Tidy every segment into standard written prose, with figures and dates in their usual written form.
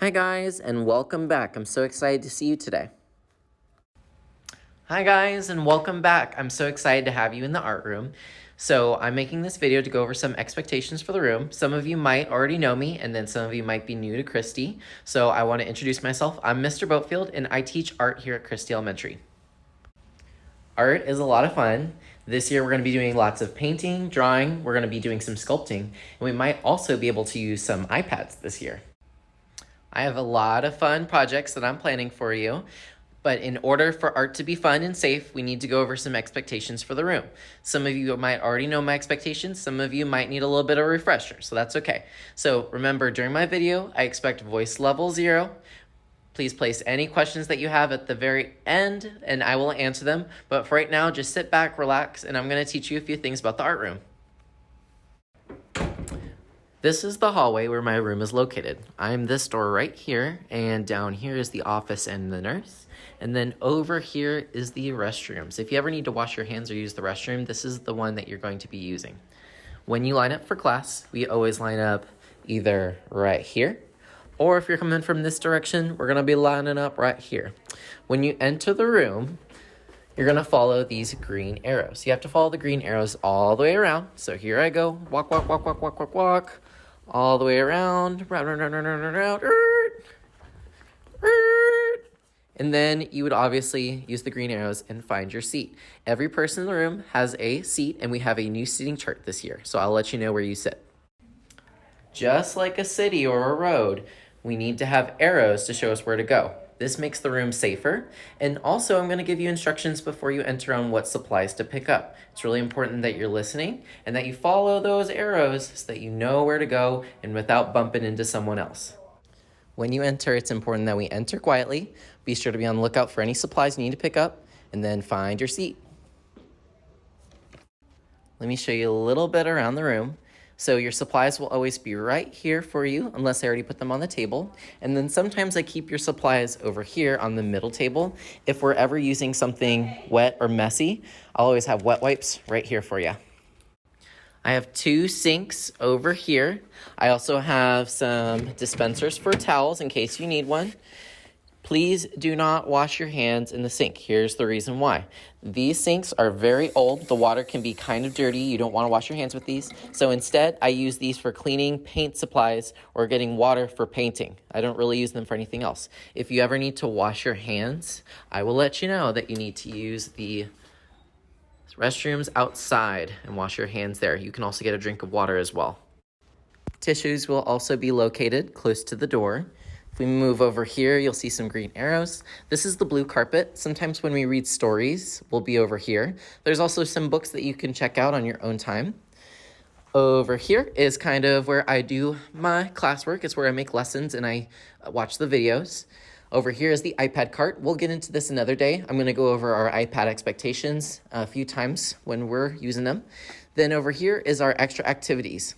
Hi guys, and welcome back. I'm so excited to see you today. Hi guys, and welcome back. I'm so excited to have you in the art room. So I'm making this video to go over some expectations for the room. Some of you might already know me, and then some of you might be new to Christie. So I want to introduce myself. I'm Mr. Boatfield, and I teach art here at Christie Elementary. Art is a lot of fun. This year we're going to be doing lots of painting, drawing, we're going to be doing some sculpting, and we might also be able to use some iPads this year. I have a lot of fun projects that I'm planning for you, but in order for art to be fun and safe, we need to go over some expectations for the room. Some of you might already know my expectations, some of you might need a little bit of a refresher, so that's okay. So remember, during my video, I expect voice level 0. Please place any questions that you have at the very end, and I will answer them. But for right now, just sit back, relax, and I'm going to teach you a few things about the art room. This is the hallway where my room is located. I'm this door right here, and down here is the office and the nurse. And then over here is the restrooms. If you ever need to wash your hands or use the restroom, this is the one that you're going to be using. When you line up for class, we always line up either right here, or if you're coming from this direction, we're gonna be lining up right here. When you enter the room, you're gonna follow these green arrows. You have to follow the green arrows all the way around. So here I go, walk, walk, walk, walk, walk, walk, walk, all the way around, round, round, round, round, round, round, and then you would obviously use the green arrows and find your seat. Every person in the room has a seat, and we have a new seating chart this year, so I'll let you know where you sit. Just like a city or a road, we need to have arrows to show us where to go. This makes the room safer, and also I'm going to give you instructions before you enter on what supplies to pick up. It's really important that you're listening and that you follow those arrows so that you know where to go and without bumping into someone else. When you enter, it's important that we enter quietly. Be sure to be on the lookout for any supplies you need to pick up, and then find your seat. Let me show you a little bit around the room. So your supplies will always be right here for you, unless I already put them on the table. And then sometimes I keep your supplies over here on the middle table. If we're ever using something wet or messy, I'll always have wet wipes right here for you. I have 2 sinks over here. I also have some dispensers for towels in case you need one. Please do not wash your hands in the sink. Here's the reason why. These sinks are very old. The water can be kind of dirty. You don't want to wash your hands with these. So instead, I use these for cleaning paint supplies or getting water for painting. I don't really use them for anything else. If you ever need to wash your hands, I will let you know that you need to use the restrooms outside and wash your hands there. You can also get a drink of water as well. Tissues will also be located close to the door. If we move over here, you'll see some green arrows. This is the blue carpet. Sometimes when we read stories, we'll be over here. There's also some books that you can check out on your own time. Over here is kind of where I do my classwork. It's where I make lessons and I watch the videos. Over here is the iPad cart. We'll get into this another day. I'm going to go over our iPad expectations a few times when we're using them. Then over here is our extra activities.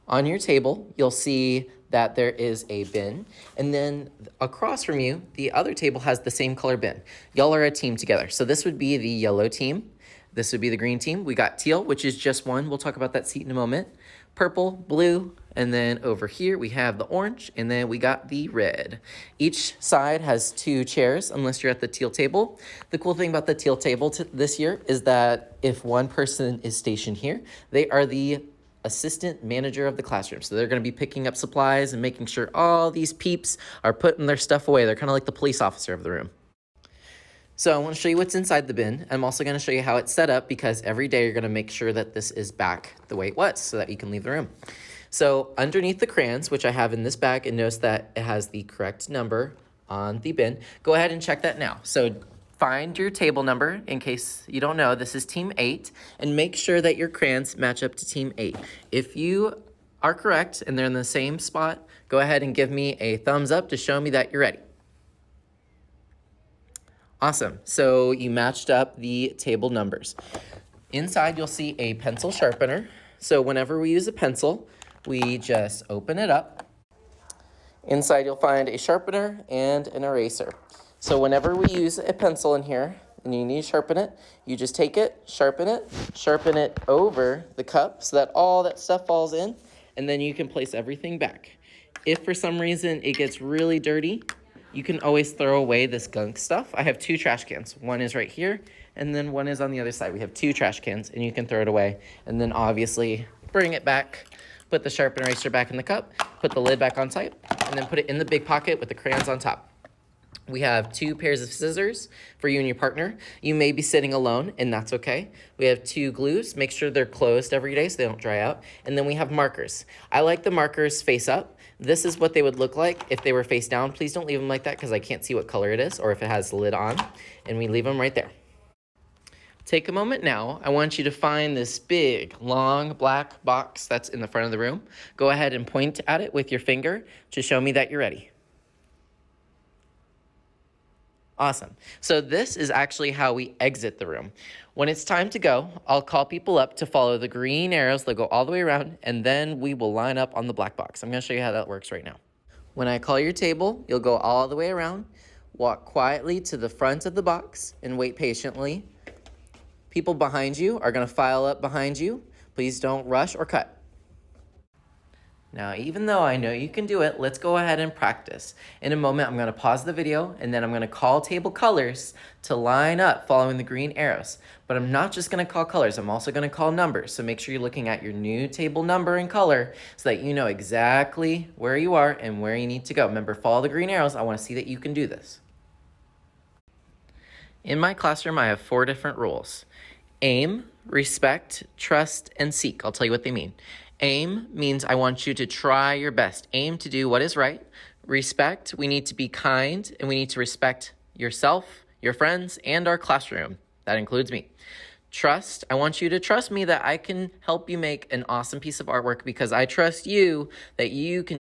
On your table, you'll see that there is a bin, and then across from you, the other table has the same color bin. Y'all are a team together. So this would be the yellow team. This would be the green team. We got teal, which is just one. We'll talk about that seat in a moment. Purple, blue, and then over here we have the orange, and then we got the red. Each side has 2 chairs, unless you're at the teal table. The cool thing about the teal table this year is that if one person is stationed here, they are the assistant manager of the classroom. So they're going to be picking up supplies and making sure all these peeps are putting their stuff away. They're kind of like the police officer of the room. So I want to show you what's inside the bin. I'm also going to show you how it's set up because every day you're going to make sure that this is back the way it was so that you can leave the room. So underneath the crayons, which I have in this bag, and notice that it has the correct number on the bin. Go ahead and check that now. So find your table number in case you don't know. This is Team 8, and make sure that your crayons match up to Team 8. If you are correct and they're in the same spot, go ahead and give me a thumbs up to show me that you're ready. Awesome. So you matched up the table numbers. Inside, you'll see a pencil sharpener. So whenever we use a pencil, we just open it up. Inside, you'll find a sharpener and an eraser. So whenever we use a pencil in here and you need to sharpen it, you just take it, sharpen it over the cup so that all that stuff falls in, and then you can place everything back. If for some reason it gets really dirty, you can always throw away this gunk stuff. I have 2 trash cans. One is right here, and then one is on the other side. We have 2 trash cans, and you can throw it away. And then obviously bring it back, put the sharpen eraser back in the cup, put the lid back on tight, and then put it in the big pocket with the crayons on top. We have 2 pairs of scissors for you and your partner. You may be sitting alone, and that's okay. We have 2 glues. Make sure they're closed every day so they don't dry out. And then we have markers. I like the markers face up. This is what they would look like if they were face down. Please don't leave them like that because I can't see what color it is or if it has the lid on. And we leave them right there. Take a moment now. I want you to find this big, long, black box that's in the front of the room. Go ahead and point at it with your finger to show me that you're ready. Awesome. So this is actually how we exit the room. When it's time to go, I'll call people up to follow the green arrows that go all the way around, and then we will line up on the black box. I'm going to show you how that works right now. When I call your table, you'll go all the way around, walk quietly to the front of the box, and wait patiently. People behind you are going to file up behind you. Please don't rush or cut. Now, even though I know you can do it, let's go ahead and practice. In a moment, I'm going to pause the video, and then I'm going to call table colors to line up following the green arrows. But I'm not just going to call colors, I'm also going to call numbers. So make sure you're looking at your new table number and color so that you know exactly where you are and where you need to go. Remember, follow the green arrows. I want to see that you can do this. In my classroom, I have 4 different rules. Aim, respect, trust, and seek. I'll tell you what they mean. Aim means I want you to try your best. Aim to do what is right. Respect, we need to be kind, and we need to respect yourself, your friends, and our classroom. That includes me. Trust, I want you to trust me that I can help you make an awesome piece of artwork because I trust you that you can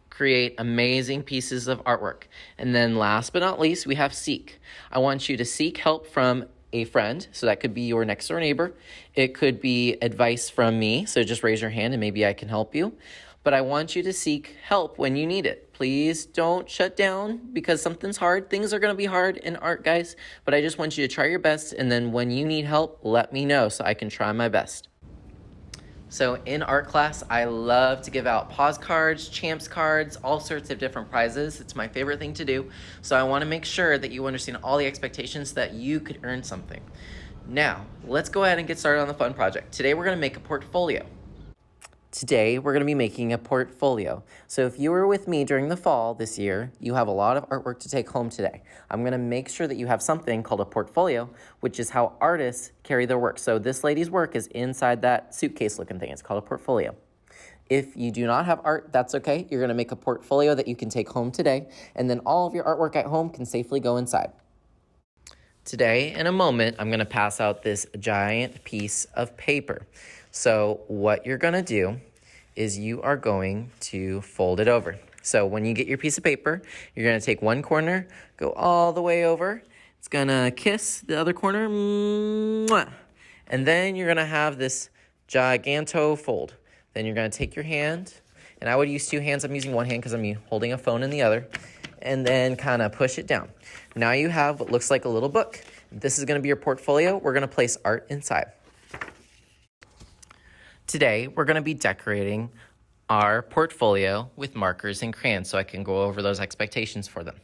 create amazing pieces of artwork. And then last but not least, we have seek. I want you to seek help from a friend, so that could be your next door neighbor. It could be advice from me, so just raise your hand and maybe I can help you. But I want you to seek help when you need it. Please don't shut down because something's hard. Things are going to be hard in art, guys, but I just want you to try your best, and then when you need help, let me know so I can try my best. So in art class, I love to give out pause cards, champs cards, all sorts of different prizes. It's my favorite thing to do. So I want to make sure that you understand all the expectations that you could earn something. Now, let's go ahead and get started on the fun project. Today, we're going to make a portfolio. Today, we're going to be making a portfolio. So if you were with me during the fall this year, you have a lot of artwork to take home today. I'm going to make sure that you have something called a portfolio, which is how artists carry their work. So this lady's work is inside that suitcase looking thing. It's called a portfolio. If you do not have art, that's okay. You're going to make a portfolio that you can take home today, and then all of your artwork at home can safely go inside. Today, in a moment, I'm going to pass out this giant piece of paper. So what you're going to do is you are going to fold it over. So when you get your piece of paper, you're going to take one corner, go all the way over. It's going to kiss the other corner. Mwah. And then you're going to have this giganto fold. Then you're going to take your hand, and I would use 2 hands. I'm using 1 hand because I'm holding a phone in the other, and then kind of push it down. Now you have what looks like a little book. This is going to be your portfolio. We're going to place art inside. Today, we're going to be decorating our portfolio with markers and crayons so I can go over those expectations for them.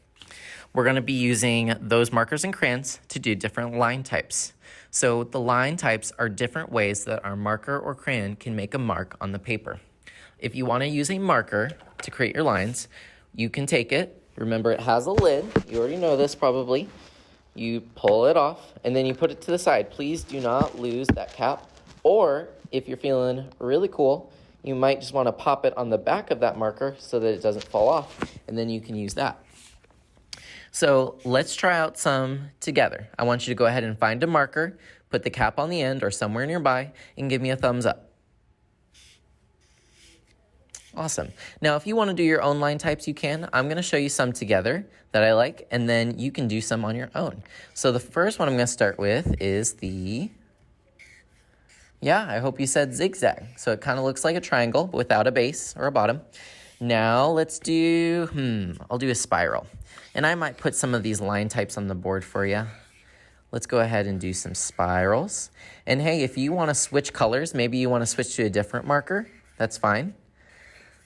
We're going to be using those markers and crayons to do different line types. So the line types are different ways that our marker or crayon can make a mark on the paper. If you want to use a marker to create your lines, you can take it. Remember, it has a lid. You already know this probably. You pull it off, and then you put it to the side. Please do not lose that cap. Or if you're feeling really cool, you might just want to pop it on the back of that marker so that it doesn't fall off, and then you can use that. So let's try out some together. I want you to go ahead and find a marker, put the cap on the end or somewhere nearby, and give me a thumbs up. Awesome. Now, if you want to do your own line types, you can. I'm going to show you some together that I like, and then you can do some on your own. So the first one I'm going to start with is the... I hope you said zigzag. So it kind of looks like a triangle, but without a base or a bottom. Now let's do, I'll do a spiral. And I might put some of these line types on the board for you. Let's go ahead and do some spirals. And hey, if you want to switch colors, maybe you want to switch to a different marker, that's fine.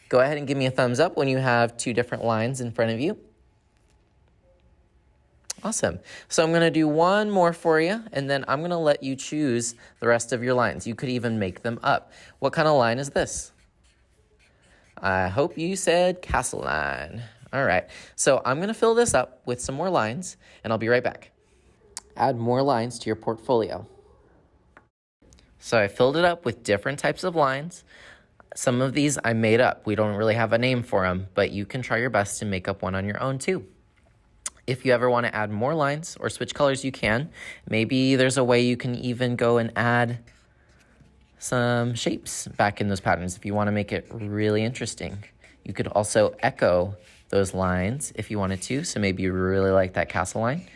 Go ahead and give me a thumbs up when you have 2 different lines in front of you. Awesome. So I'm going to do one more for you, and then I'm going to let you choose the rest of your lines. You could even make them up. What kind of line is this? I hope you said castle line. All right. So I'm going to fill this up with some more lines, and I'll be right back. Add more lines to your portfolio. So I filled it up with different types of lines. Some of these I made up. We don't really have a name for them, but you can try your best to make up one on your own too. If you ever want to add more lines or switch colors, you can. Maybe there's a way you can even go and add some shapes back in those patterns if you want to make it really interesting. You could also echo those lines if you wanted to. So maybe you really like that castle line.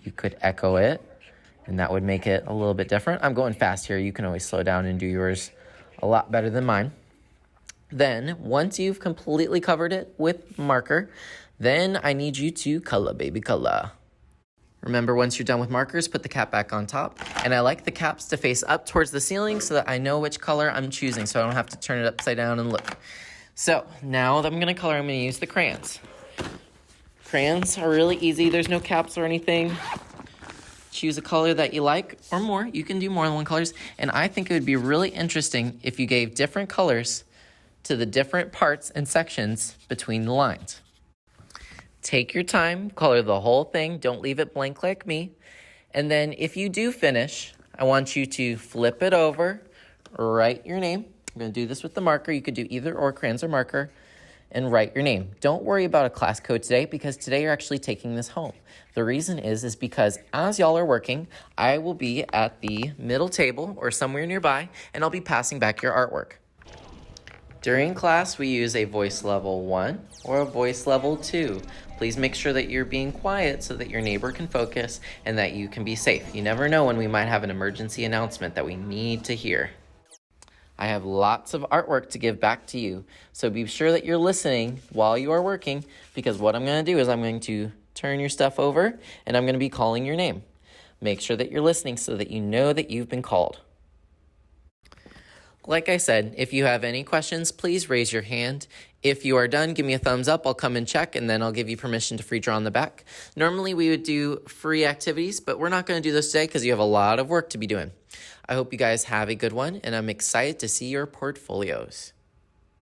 You could echo it, and that would make it a little bit different. I'm going fast here. You can always slow down and do yours a lot better than mine. Then, once you've completely covered it with marker, then I need you to color, baby, color. Remember, once you're done with markers, put the cap back on top. And I like the caps to face up towards the ceiling so that I know which color I'm choosing, so I don't have to turn it upside down and look. So, now that I'm going to color, I'm going to use the crayons. Crayons are really easy. There's no caps or anything. Choose a color that you like or more. You can do more than one colors. And I think it would be really interesting if you gave different colors to the different parts and sections between the lines. Take your time, color the whole thing. Don't leave it blank like me. And then if you do finish, I want you to flip it over, write your name. I'm going to do this with the marker. You could do either or, crayons or marker, and write your name. Don't worry about a class code today because today you're actually taking this home. The reason is because as y'all are working, I will be at the middle table or somewhere nearby, and I'll be passing back your artwork. During class, we use a voice level 1 or a voice level 2. Please make sure that you're being quiet so that your neighbor can focus and that you can be safe. You never know when we might have an emergency announcement that we need to hear. I have lots of artwork to give back to you, so be sure that you're listening while you are working, because what I'm going to do is I'm going to turn your stuff over and I'm going to be calling your name. Make sure that you're listening so that you know that you've been called. Like I said, if you have any questions, please raise your hand. If you are done, give me a thumbs up. I'll come and check, and then I'll give you permission to free draw on the back. Normally, we would do free activities, but we're not going to do this today because you have a lot of work to be doing. I hope you guys have a good one, and I'm excited to see your portfolios.